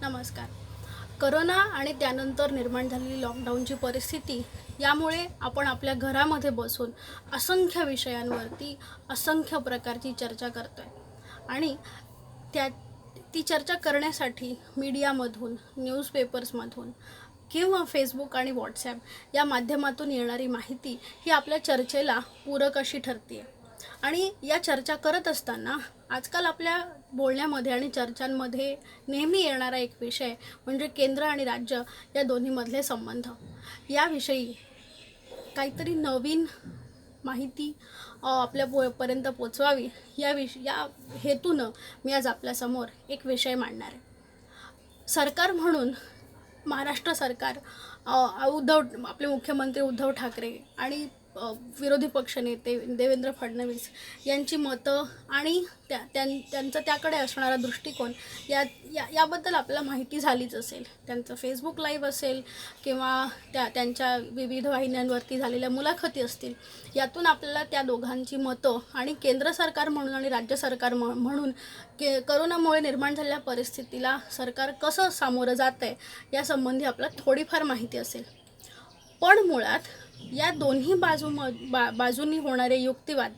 नमस्कार. करोना आणि त्यानंतर निर्माण झालेली लॉकडाऊनची परिस्थिती यामुळे आपण आपल्या घरामध्ये बसून असंख्य विषयांवरती असंख्य प्रकारची चर्चा करतोय आणि त्या ती चर्चा करण्यासाठी मीडियामधून, न्यूजपेपर्समधून किंवा फेसबुक आणि व्हॉट्सॲप या माध्यमातून येणारी माहिती ही आपल्या चर्चेला पूरक अशी ठरते. आणि या चर्चा करत असताना आजकाल आपल्या बोलण्यामध्ये आणि चर्चांमध्ये नेहमी येणारा एक विषय म्हणजे केंद्र आणि राज्य या दोन्हीमधले संबंध. याविषयी काहीतरी नवीन माहिती पर्यंत पोचवावी या हेतूनं मी आज आपल्यासमोर एक विषय मांडणार आहे. सरकार म्हणून महाराष्ट्र सरकार, आपले मुख्यमंत्री उद्धव ठाकरे आणि विरोधी पक्षनेते देवेंद्र फडणवीस यांची मतं आणि त्यांचा त्याकडे असणारा दृष्टिकोन याबद्दल आपल्याला माहिती झालीच असेल. त्यांचं फेसबुक लाईव्ह असेल किंवा त्यांच्या विविध वाहिन्यांवरती झालेल्या मुलाखती असतील. यातून आपल्याला त्या दोघांची मतं आणि केंद्र सरकार म्हणून आणि राज्य सरकार म्हणून करोनामुळे निर्माण झालेल्या परिस्थितीला सरकार कसं सामोरं जातं आहे यासंबंधी आपल्याला थोडीफार माहिती असेल. पण मुळात या दोन्ही बाजूंनी होणारे युक्तिवाद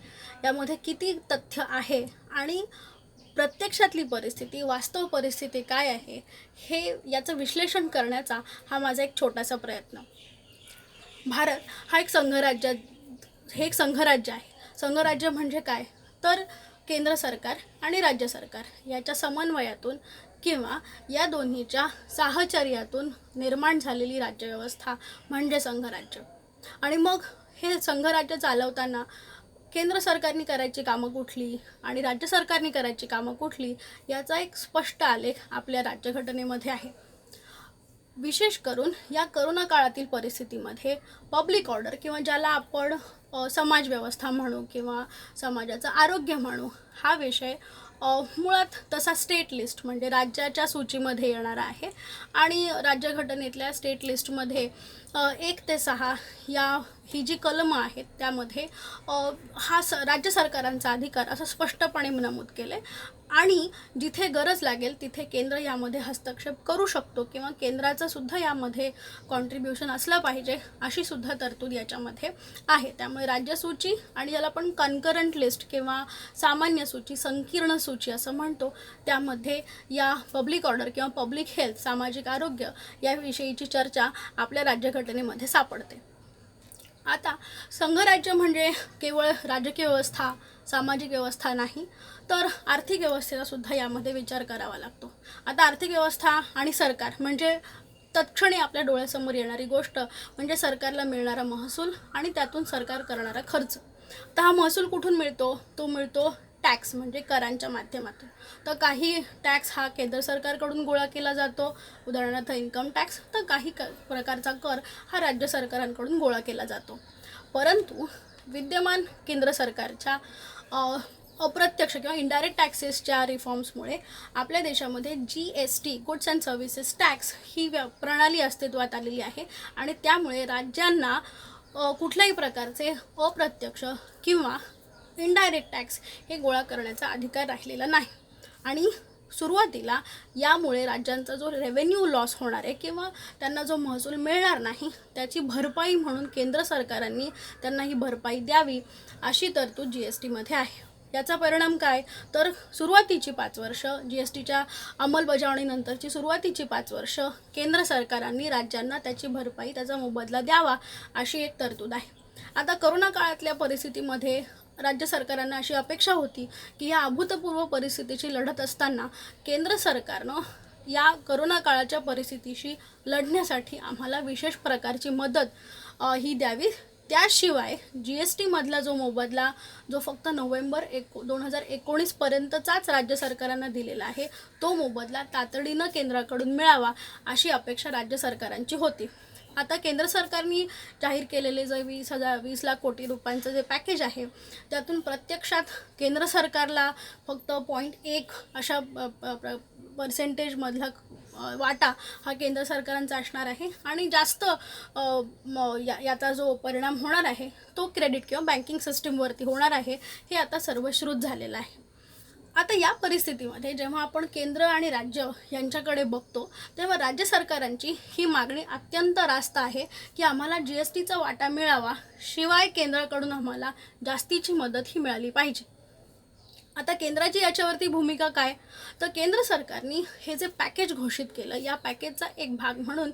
यामध्ये किती तथ्य आहे आणि प्रत्यक्षातली परिस्थिती, वास्तव परिस्थिती काय आहे हे याचं विश्लेषण करण्याचा हा माझा एक छोटासा प्रयत्न. भारत हा एक संघराज्य आहे. संघराज्य म्हणजे काय तर केंद्र सरकार आणि राज्य सरकार याच्या समन्वयातून किंवा या दोन्हीच्या साहचर्यातून निर्माण झालेली राज्यव्यवस्था म्हणजे संघराज्य. आणि मग हे संघराज्य चालवताना केंद्र सरकारने करायची कामं कुठली आणि राज्य सरकारने करायची कामं कुठली याचा एक स्पष्ट आलेख आपल्या राज्यघटनेमध्ये आहे. विशेष करून या करोना काळातील परिस्थितीमध्ये पब्लिक ऑर्डर किंवा ज्याला आपण समाजव्यवस्था म्हणू किंवा समाजाचं आरोग्य म्हणू हा विषय मुळात तसा स्टेट लिस्ट म्हणजे राज्याच्या सूचीमध्ये येणारा आहे. आणि राज्यघटनेतल्या स्टेट लिस्टमध्ये 1 ते 6 ही जी कलमं आहेत त्यामध्ये राज्य सरकारांचा अधिकार असं स्पष्टपणे नमूद केलं आहे. आणि जिथे गरज लागेल तिथे केंद्र यामध्ये हस्तक्षेप करू शकतो किंवा केंद्राचं सुद्धा यामध्ये कॉन्ट्रीब्युशन असलं पाहिजे अशी सुद्धा तरतूद याच्यामध्ये आहे. त्यामुळे राज्यसूची आणि ज्याला आपण कन्करंट लिस्ट किंवा सामान्य सूची, संकीर्ण सूची असं म्हणतो, त्यामध्ये या पब्लिक ऑर्डर किंवा पब्लिक हेल्थ, सामाजिक आरोग्य याविषयीची चर्चा आपल्या राज्यघटनेमध्ये सापडते. आता संघराज्य म्हणजे केवळ राजकीय व्यवस्था, सामाजिक व्यवस्था नाही तर आर्थिक व्यवस्थेचा सुद्धा यामध्ये विचार करावा लागतो. आता आर्थिक व्यवस्था आणि सरकार म्हणजे तत्क्षणी आपल्या डोळ्यासमोर येणारी गोष्ट म्हणजे सरकारला मिळणारा महसूल आणि त्यातून सरकार करणारा खर्च. तर हा महसूल कुठून मिळतो? तो मिळतो टॅक्स म्हणजे करांच्या माध्यमातून. तर काही टॅक्स हा केंद्र सरकारकडून गोळा केला जातो, उदाहरणार्थ इन्कम टॅक्स. तर काही प्रकारचा कर हा राज्य सरकारांकडून गोळा केला जातो. परंतु विद्यमान केंद्र सरकारच्या अप्रत्यक्ष किंवा इनडायरेक्ट टॅक्सेसच्या रिफॉर्म्समुळे आपल्या देशामध्ये GST goods and services tax ही प्रणाली अस्तित्वात आलेली आहे. आणि त्यामुळे राज्यांना कुठल्याही प्रकारचे अप्रत्यक्ष किंवा इनडायरेक्ट टॅक्स हे गोळा करण्याचा अधिकार राहिलेला नाही. आणि सुरुवातीला यामुळे राज्यांचा जो रेव्हेन्यू लॉस होणार आहे किंवा त्यांना जो महसूल मिळणार नाही त्याची भरपाई म्हणून केंद्र सरकारांनी त्यांना ही भरपाई द्यावी अशी तरतूद GSTमध्ये आहे. याचा परिणाम काय तर सुरुवातीची 5 वर्ष GSTच्या अंमलबजावणीनंतरची सुरुवातीची 5 वर्ष केंद्र सरकारांनी राज्यांना त्याची भरपाई, त्याचा मोबदला द्यावा अशी एक तरतूद आहे. आता करोना काळातल्या परिस्थितीमध्ये राज्य सरकारांना अशी अपेक्षा होती की या अभूतपूर्व परिस्थितीची लढत असताना केंद्र सरकारनं या करोना काळाच्या परिस्थितीशी लढण्यासाठी आम्हाला विशेष प्रकारची मदत ही द्यावी. त्याशिवाय GSTमधला जो मोबदला जो फक्त नोव्हेंबर 2019 पर्यंतचाच राज्य सरकारांना दिलेला आहे तो मोबदला तातडीनं केंद्राकडून मिळावा अशी अपेक्षा राज्य सरकारांची होती. आता केंद्र सरकारने जाहीर केलेले जे 20 लाख कोटी रुपयांचं जे पॅकेज आहे त्यातून प्रत्यक्षात केंद्र सरकारला फक्त 0.1 अशा पर्सेंटेजमधला वाटा हा केंद्र सरकारांचा असणार आहे. आणि जास्त याचा जो परिणाम होणार आहे तो क्रेडिट किंवा बँकिंग सिस्टीमवरती होणार आहे हे आता सर्वश्रुत झालेलं आहे. आता या परिस्थितीमध्ये जेव्हा आपण केंद्र आणि राज्य यांच्याकडे बघतो तेव्हा राज्य सरकारांची ही मागणी अत्यंत रास्त आहे की आम्हाला GSTचा वाटा मिळावा, शिवाय केंद्राकडून आम्हाला जास्तीची मदत ही मिळाली पाहिजे. आता केंद्राची याच्यावरती भूमिका काय, तर केंद्र सरकारने हे जे पॅकेज घोषित केलं या पॅकेजचा एक भाग म्हणून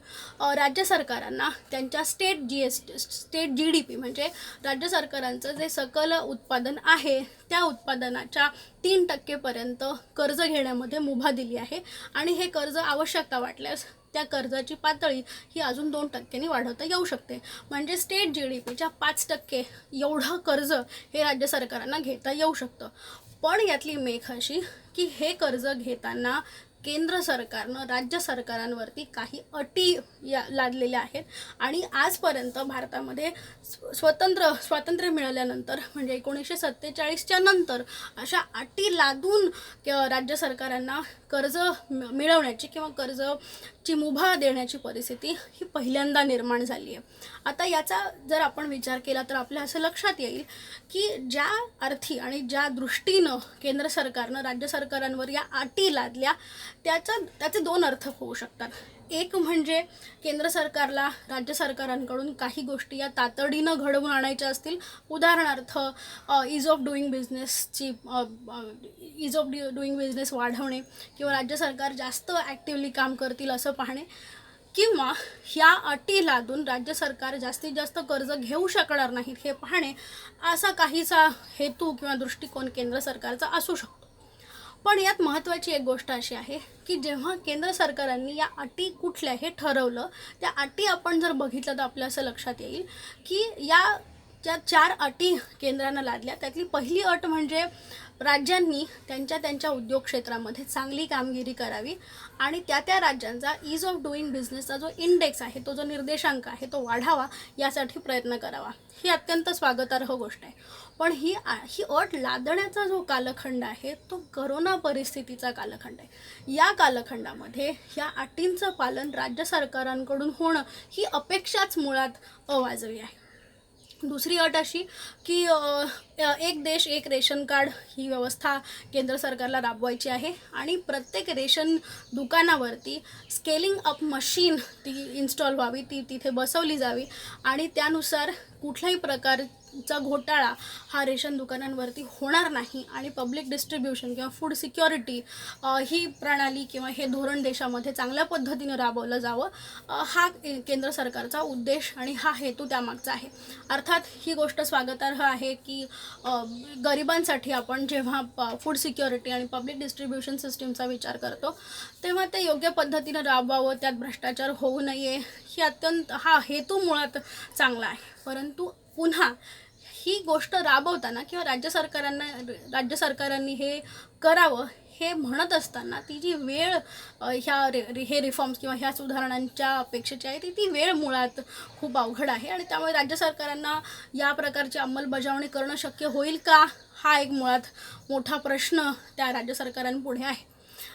राज्य सरकारांना त्यांच्या स्टेट GDP म्हणजे राज्य सरकारांचं जे सकल उत्पादन आहे त्या उत्पादनाच्या 3% कर्ज घेण्यामध्ये मुभा दिली आहे. आणि हे कर्ज आवश्यकता वाटल्यास त्या कर्जाची पातळी ही अजून 2% वाढवता येऊ शकते. म्हणजे स्टेट GDPच्या 5% एवढं कर्ज हे राज्य सरकारांना घेता येऊ शकतं. पण यातली मेख अशी की हे कर्ज घेताना केंद्र सरकारनं राज्य सरकारांवरती काही अटी लादलेल्या आहेत. आणि आजपर्यंत भारतामध्ये स्वातंत्र्य मिळाल्यानंतर म्हणजे 1947च्या नंतर अशा अटी लादून राज्य सरकारांना कर्ज मिळवण्याची किंवा कर्जाची मुभा देण्याची परिस्थिती ही पहिल्यांदा निर्माण झाली आहे. आता याचा जर आपण विचार केला तर आपल्या असं लक्षात येईल की ज्या अर्थी आणि ज्या दृष्टीनं केंद्र सरकारनं राज्य सरकारांवर या अटी लादल्या त्याचे 2 अर्थ होऊ शकतात. एक म्हणजे केंद्र सरकारला राज्य सरकारांकडून काही गोष्टी या तातडीनं घडवून आणायच्या असतील, उदाहरणार्थ ईज ऑफ डुईंग बिझनेस वाढवणे किंवा राज्य सरकार जास्त ॲक्टिव्हली काम करतील असं पाहणे, किंवा ह्या अटी लादून राज्य सरकार जास्तीत जास्त कर्ज घेऊ शकणार नाहीत हे पाहणे, असा काहीसा हेतू किंवा दृष्टिकोन केंद्र सरकारचा असू शकतो. पण यात महत्त्वाची एक गोष्ट अशी आहे की जेव्हा केंद्र सरकारांनी या अटी कुठल्या हे ठरवलं, त्या अटी आपण जर बघितलं तर आपल्या असं लक्षात येईल की ज्या 4 अटी केंद्रानं लादल्या त्यातली पहिली अट म्हणजे राज्यांनी त्यांच्या उद्योग क्षेत्रामध्ये चांगली कामगिरी करावी आणि त्या राज्यांचा ईज ऑफ डुईंग बिझनेसचा जो इंडेक्स आहे, तो जो निर्देशांक आहे तो वाढावा, यासाठी प्रयत्न करावा. ही अत्यंत स्वागतार्ह गोष्ट आहे. पण ही अट लादण्याचा जो कालखंड आहे तो करोना परिस्थितीचा कालखंड आहे. या कालखंडामध्ये या अटींचं पालन राज्य सरकारांकडून होणं ही अपेक्षाच मुळात अवाजवी आहे. दुसरी अट अशी की एक देश एक रेशन कार्ड ही व्यवस्था केंद्र सरकारला राबवायची आहे आणि प्रत्येक रेशन दुकानावरती स्केलिंग अप मशीन ती इन्स्टॉल व्हावी, ती तिथे बसवली जावी आणि त्यानुसार कुठल्याही प्रकारचा घोटाळा हा रेशन दुकानांवरती होणार नाही आणि पब्लिक डिस्ट्रीब्युशन किंवा फूड सिक्युरिटी ही प्रणाली किंवा हे धोरण देशामध्ये चांगल्या पद्धतीनं राबवलं जावं, हा केंद्र सरकारचा उद्देश आणि हा हेतू त्यामागचा आहे. अर्थात ही गोष्ट स्वागतार्ह आहे की गरिबांसाठी आपण जेव्हा फूड सिक्युरिटी आणि पब्लिक डिस्ट्रीब्युशन सिस्टीमचा विचार करतो तेव्हा ते योग्य पद्धतीनं राबवावं, त्यात भ्रष्टाचार होऊ नये, हा हेतू मुळात चांगला आहे. परंतु पुन्हा ही गोष्ट राबवताना किंवा राज्य सरकारांनी हे करावं हे म्हणत असताना ती जी वेळ हे रिफॉर्म्स किंवा ह्या सुधारणांच्या अपेक्षेची आहे ती वेळ मुळात खूप अवघड आहे आणि त्यामुळे राज्य सरकारांना या प्रकारची अंमलबजावणी करणं शक्य होईल का, हा एक मुळात मोठा प्रश्न त्या राज्य सरकारांपुढे आहे.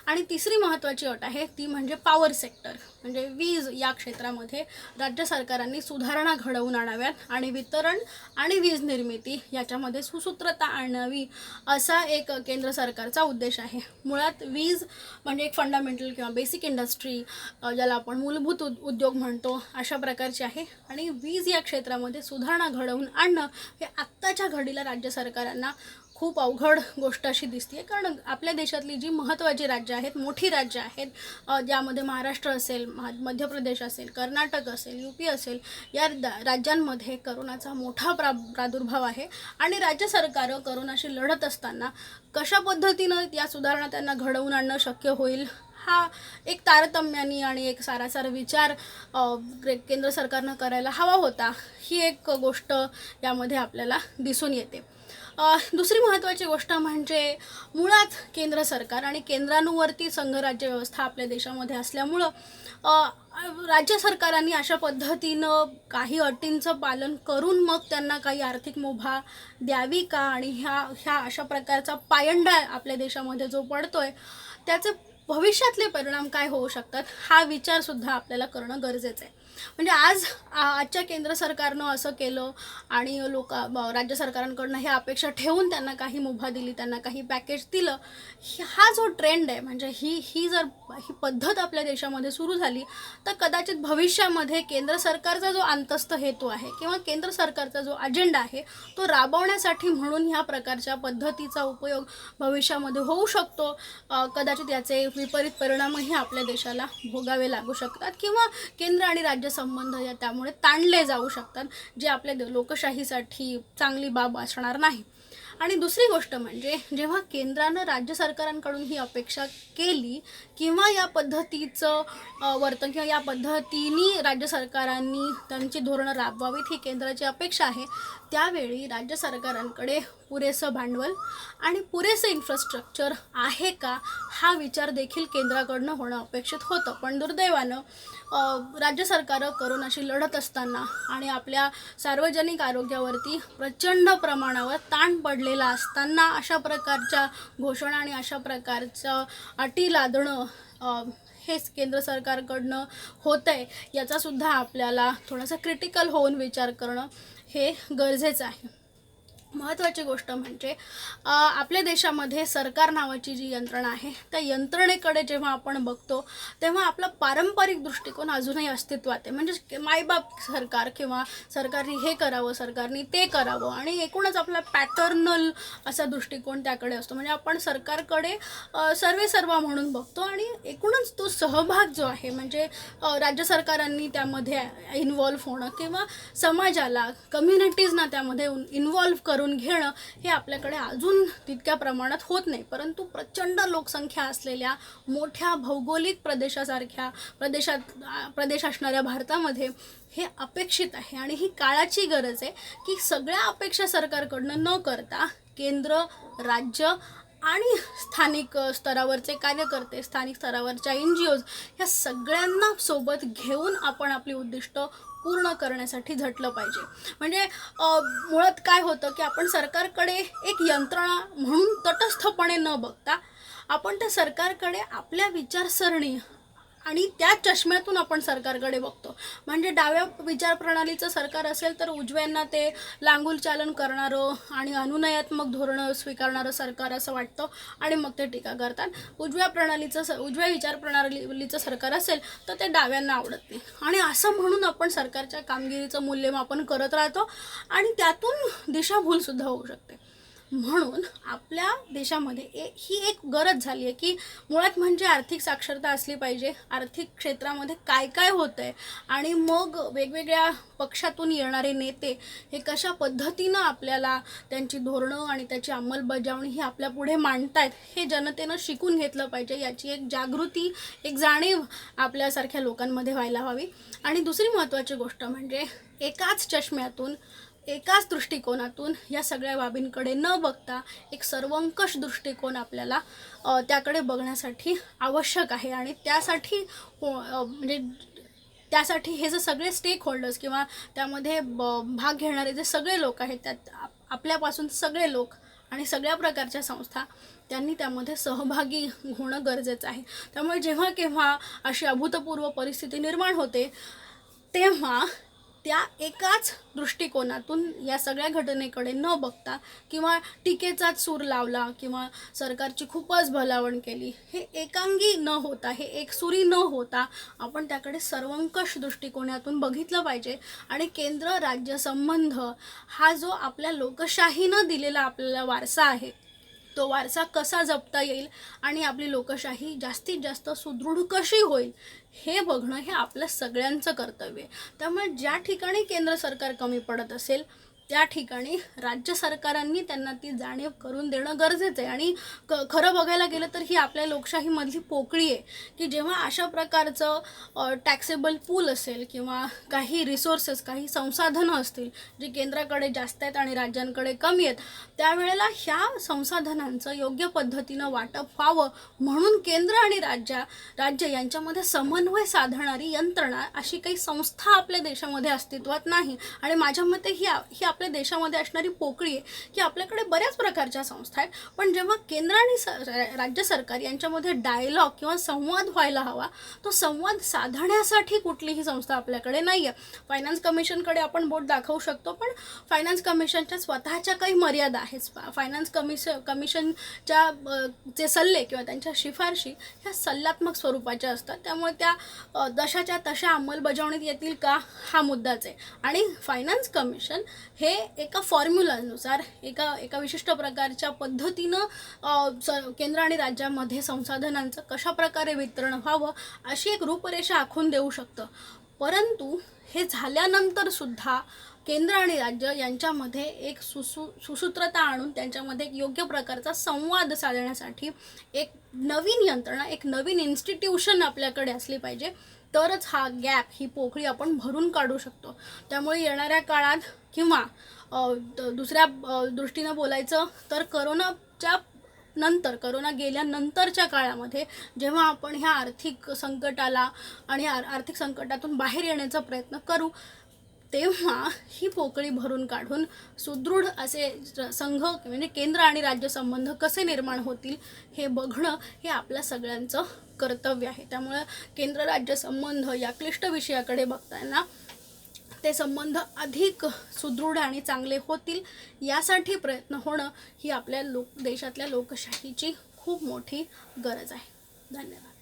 आणि तिसरी महत्त्वाची अट आहे ती म्हणजे पॉवर सेक्टर म्हणजे वीज या क्षेत्रामध्ये राज्य सरकारांनी सुधारणा घडवून आणाव्यात आणि वितरण आणि वीज निर्मिती याच्यामध्ये सुसूत्रता आणावी, असा एक केंद्र सरकारचा उद्देश आहे. मुळात वीज म्हणजे एक फंडामेंटल किंवा बेसिक इंडस्ट्री, ज्याला आपण मूलभूत उद्योग म्हणतो, अशा प्रकारची आहे आणि वीज या क्षेत्रामध्ये सुधारणा घडवून आणणं हे आत्ताच्या घडीला राज्य सरकारांना खूप अवघड गोष्ट अशी दिसते. कारण आपल्या देशातली जी महत्त्वाची राज्य आहेत, मोठी राज्य आहेत, ज्यामध्ये महाराष्ट्र असेल, मध्य प्रदेश असेल, कर्नाटक असेल, UP असेल, या राज्यांमध्ये करोनाचा मोठा प्रादुर्भाव आहे आणि राज्य सरकारं करोनाशी लढत असताना कशा पद्धतीनं या सुधारणा त्यांना घडवून आणणं शक्य होईल, हा एक तारतम्याने आणि एक सारासार विचार केंद्र सरकारनं करायला हवा होता, ही एक गोष्ट यामध्ये आपल्याला दिसून येते. दुसरी महत्त्वाची गोष्ट म्हणजे मुळात केंद्र सरकार आणि केंद्रानुवर्ती संघराज्य व्यवस्था आपल्या देशामध्ये असल्यामुळं राज्य सरकारांनी अशा पद्धतीनं काही अटींचं पालन करून मग त्यांना काही आर्थिक मुभा द्यावी का आणि ह्या अशा प्रकारचा पायंडा आपल्या देशामध्ये जो पडतोय त्याचे भविष्यातले परिणाम काय होऊ शकतात हा विचारसुद्धा आपल्याला करणं गरजेचं आहे. म्हणजे आजच्या केंद्र सरकारनं असं केलं आणि राज्य सरकारांकडनं हे अपेक्षा ठेवून त्यांना काही मुभा दिली, त्यांना काही पॅकेज दिलं. हा जो ट्रेंड आहे, म्हणजे ही पद्धत आपल्या देशामध्ये सुरू झाली तर कदाचित भविष्यामध्ये केंद्र सरकारचा जो अंतस्थ हेतू आहे किंवा केंद्र सरकारचा जो अजेंडा आहे तो राबवण्यासाठी म्हणून ह्या प्रकारच्या पद्धतीचा उपयोग भविष्यामध्ये होऊ शकतो. कदाचित याचे विपरीत परिणामही आपल्या देशाला भोगावे लागू शकतात किंवा केंद्र आणि राज्य संबंध या त्यामुळे ताणले जाऊ शकतात, जे आपल्या लोकशाहीसाठी चांगली बाब असणार नाही. आणि दुसरी गोष्ट म्हणजे जेव्हा केंद्रानं राज्य सरकारांकडून ही अपेक्षा केली किंवा या पद्धतीचं वर्तन किंवा या पद्धतीने राज्य सरकारांनी त्यांची धोरणं राबवावीत ही केंद्राची अपेक्षा आहे, त्यावेळी राज्य सरकारांकडे पुरेसं भांडवल आणि पुरेसं इन्फ्रास्ट्रक्चर आहे का हा विचार देखील केंद्राकडनं होणं अपेक्षित होतं. पण दुर्दैवानं राज्य सरकारं करोनाशी लढत असताना आणि आपल्या सार्वजनिक आरोग्यावरती प्रचंड प्रमाणावर ताण पडलेला असताना अशा प्रकारच्या घोषणा आणि अशा प्रकारचं अटी लादणं हेच केंद्र सरकारकडनं होतं आहे. याचासुद्धा आपल्याला थोडासा क्रिटिकल होऊन विचार करणं हे गरजेचं आहे. महत्त्वाची गोष्ट म्हणजे आपल्या देशामध्ये सरकार नावाची जी यंत्रणा आहे त्या यंत्रणेकडे जेव्हा आपण बघतो तेव्हा आपला पारंपरिक दृष्टिकोन अजूनही अस्तित्वात आहे. म्हणजे मायबाप सरकार किंवा सरकारने हे करावं, सरकारने ते करावं आणि एकूणच आपला पॅटर्नल असा दृष्टिकोन त्याकडे असतो. म्हणजे आपण सरकारकडे सर्वेसर्वा म्हणून बघतो आणि एकूणच तो सहभाग जो आहे म्हणजे राज्य सरकारांनी त्यामध्ये इन्व्हॉल्व्ह होणं किंवा समाजाला, कम्युनिटीजना त्यामध्ये इन्व्हॉल्व्ह करून घेणं हे आपल्याकडे अजून तितक्या प्रमाणात होत नाही. परंतु प्रचंड लोकसंख्या असलेल्या मोठ्या भौगोलिक प्रदेश असणाऱ्या भारतामध्ये हे अपेक्षित आहे आणि ही काळाची गरज आहे की सगळ्या अपेक्षा सरकारकडनं न करता केंद्र, राज्य आणि स्थानिक स्तरावरचे कार्यकर्ते, स्थानिक स्तरावरच्या NGOज ह्या सगळ्यांना सोबत घेऊन आपण आपली उद्दिष्ट पूर्ण करण्यासाठी झटलं पाहिजे. म्हणजे मुळात काय होतं की आपण सरकारकडे एक यंत्रणा म्हणून तटस्थपणे न बघता आपण त्या सरकारकडे आपल्या विचारसरणी आणि त्या चष्म्यातून आपण सरकारकडे बघतो. म्हणजे डाव्या विचारप्रणालीचं सरकार असेल तर उजव्यांना ते लांगुल चालन करणारं आणि अनुनयात्मक धोरणं स्वीकारणारं सरकार असं वाटतं आणि मग ते टीका करतात. उजव्या विचारप्रणालीचं सरकार असेल तर ते डाव्यांना आवडत नाही आणि असं म्हणून आपण सरकारच्या कामगिरीचं मूल्यमापन करत राहतो आणि त्यातून दिशाभूलसुद्धा होऊ शकते. म्हणून आपल्या देशामध्ये ही एक गरज झाली आहे की मुळात म्हणजे आर्थिक साक्षरता असली पाहिजे. आर्थिक क्षेत्रामध्ये काय काय होतं आहे आणि मग वेगवेगळ्या पक्षातून येणारे नेते हे कशा पद्धतीनं आपल्याला त्यांची धोरणं आणि त्याची अंमलबजावणी ही आपल्या पुढे मांडतायत हे जनतेनं शिकून घेतलं पाहिजे. याची एक जागृती, एक जाणीव आपल्यासारख्या लोकांमध्ये व्हायला हवी. आणि दुसरी महत्त्वाची गोष्ट म्हणजे एकाच चष्म्यातून, एकाच दृष्टिकोनातून या सगळ्या बाबींकडे न बघता एक सर्वंकष दृष्टिकोन आपल्याला त्याकडे बघण्यासाठी आवश्यक आहे. आणि त्यासाठी हे जे सगळे स्टेक होल्डर्स किंवा त्यामध्ये भाग घेणारे जे सगळे लोक आहेत, त्यात आपल्यापासून सगळे लोक आणि सगळ्या प्रकारच्या संस्था त्यांनी त्यामध्ये सहभागी होणं गरजेचं आहे. त्यामुळे जेव्हा केव्हा अशी अभूतपूर्व परिस्थिती निर्माण होते तेव्हा त्या एकाच दृष्टिकोनातून या सगळ्या घटनेकडे न बघता किंवा टीकेचाच सूर लावला किंवा सरकारची खूपच भलावण केली हे एकांगी न होता, हे एकसुरी न होता आपण त्याकडे सर्वंकष दृष्टिकोनातून बघितलं पाहिजे. आणि केंद्र राज्य संबंध हा जो आपल्या लोकशाहीनं दिलेला आपल्याला वारसा आहे तो वारसा कसा जपता येईल आणि आपली लोकशाही जास्तीत जास्त सुदृढ कशी होईल हे बघणं हे आपल्या सगळ्यांचं कर्तव्य आहे. त्यामुळे ज्या ठिकाणी केंद्र सरकार कमी पडत असेल त्या ठिकाणी राज्य सरकारांनी त्यांना ती जाणीव करून देणं गरजेचं आहे. आणि खरं बघायला गेलं तर ही आपल्या लोकशाहीमधली पोकळी आहे की जेव्हा अशा प्रकारचं टॅक्सेबल पूल असेल किंवा काही रिसोर्सेस, काही संसाधनं असतील जी केंद्राकडे जास्त आहेत आणि राज्यांकडे कमी आहेत, त्यावेळेला ह्या संसाधनांचं योग्य पद्धतीनं वाटप व्हावं म्हणून केंद्र आणि राज्य यांच्यामध्ये समन्वय साधणारी यंत्रणा अशी काही संस्था आपल्या देशामध्ये अस्तित्वात नाही. आणि माझ्या मते ही आपल्या देशामध्ये असणारी पोकळी आहे की आपल्याकडे बऱ्याच प्रकारच्या संस्था आहेत, पण जेव्हा केंद्र आणि राज्य सरकार यांच्यामध्ये डायलॉग किंवा संवाद व्हायला हवा, तो संवाद साधण्यासाठी कुठलीही संस्था आपल्याकडे नाही आहे. फायनान्स कमिशनकडे आपण बोट दाखवू शकतो, पण फायनान्स कमिशनच्या स्वतःच्या काही मर्यादा आहेत. फायनान्स कमिशनच्या जे सल्ले किंवा त्यांच्या शिफारशी ह्या सल्लात्मक स्वरूपाच्या असतात, त्यामुळे त्या जशाच्या तशा अंमलबजावणीत येतील का हा मुद्दाच आहे. आणि फायनान्स कमिशन हे एका फॉर्म्युलानुसार एका विशिष्ट प्रकारच्या पद्धतीनं केंद्र आणि राज्यामध्ये संसाधनांचं कशा प्रकारे वितरण व्हावं अशी एक रूपरेषा आखून देऊ शकतं. परंतु हे झाल्यानंतर सुद्धा केंद्र आणि राज्य यांच्यामध्ये एक सुसूत्रता आणून त्यांच्यामध्ये एक योग्य प्रकारचा संवाद साधण्यासाठी एक नवीन यंत्रणा, एक नवीन इन्स्टिट्यूशन आपल्याकडे असली पाहिजे, तरच हा गॅप, ही पोकळी आपण भरून काढू शकतो. त्यामुळे येणाऱ्या काळात किंवा दुसऱ्या दृष्टीनं बोलायचं तर करोना गेल्यानंतरच्या काळामध्ये जेव्हा आपण ह्या आर्थिक संकटाला आणि आर्थिक संकटातून बाहेर येण्याचा प्रयत्न करू, तेव्हा ही पोकळी भरून काढून सुदृढ असे संघ म्हणजे केंद्र आणि राज्य संबंध कसे निर्माण होतील हे बघणं हे आपल्या सगळ्यांचं कर्तव्य आहे. त्यामुळे केंद्र राज्य संबंध या क्लिष्ट विषयाकडे बघताना ते संबंध अधिक सुदृढ आणि चांगले होतील यासाठी प्रयत्न होणं ही आपल्या देशातल्या लोकशाहीची खूप मोठी गरज आहे. धन्यवाद.